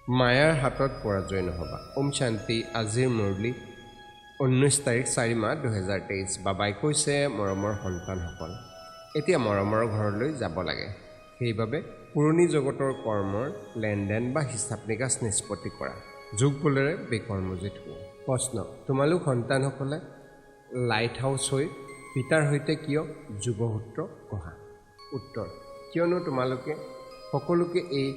মায়াৰ হাতত পৰাজয় নহবা। ওম শান্তি। আজিৰ মুৰলি 19 তাৰিখ 4 মাহ 2023। বাবাই কৈছে, মৰমৰ সন্তানসকল, এতিয়া মৰমৰ ঘৰলৈ যাব লাগে। সেইবাবে পুৰণি জগতৰ কৰ্মৰ লেনদেন বা হিচাপ নিকাচ নিষ্পত্তি কৰা। যোগ বোলেৰে বেকৰ্মজিত হোৱা। প্ৰশ্ন: তোমালোক সন্তানসকলে লাইট হাউচ হৈ পিতাৰ সৈতে কিয় যুগসূত্ৰ গঢ়া? উত্তৰ: কিয়নো তোমালোকে সকলোকে এই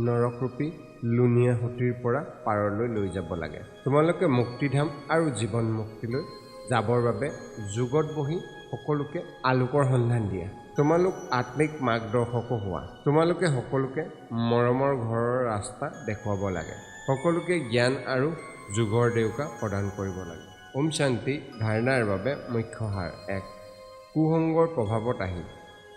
নৰকৰূপী লুণীয়া সতীৰ পৰা পাৰলৈ লৈ যাব লাগে। তোমালোকে মুক্তিধাম আৰু জীৱন মুক্তিলৈ যাবৰ বাবে যুগত বহি সকলোকে আলোকৰ সন্ধান দিয়া। তোমালোক আত্মিক মাৰ্গদৰ্শকো হোৱা। তোমালোকে সকলোকে মৰমৰ ঘৰৰ ৰাস্তা দেখুৱাব লাগে। সকলোকে জ্ঞান আৰু যুগৰ দেউকা প্ৰদান কৰিব লাগে। ওম শান্তি। ধাৰণাৰ বাবে মুখ্য সাৰ: 1. কুসংগৰ প্ৰভাৱত আহি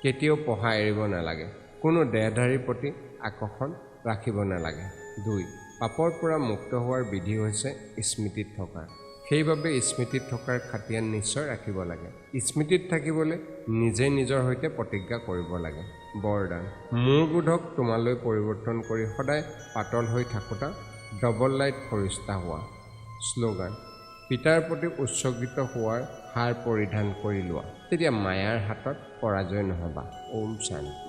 কেতিয়াও পঢ়া এৰিব নালাগে। কোনো দেহধাৰীৰ প্ৰতি আকৰ্ষণ ৰাখিব নালাগে। 2. পাপৰ পৰা মুক্ত হোৱাৰ বিধি হৈছে স্মৃতিত থকা। সেইবাবে স্মৃতিত থকাৰ খাটিয়ান নিশ্চয় ৰাখিব লাগে। স্মৃতিত থাকিবলৈ নিজে নিজৰ সৈতে প্ৰতিজ্ঞা কৰিব লাগে। বৰদান: মোৰ বোধক তোমালৈ পৰিৱৰ্তন কৰি সদায় পাতল হৈ থাকোঁতা ডবল লাইট ফৰিষ্টা হোৱা। শ্লোগান: পিতাৰ প্ৰতি উৎসৰ্গিত হোৱাৰ সাৰ পৰিধান কৰি লোৱা, তেতিয়া মায়াৰ হাতত পৰাজয় নহবা। ওম শান্তি।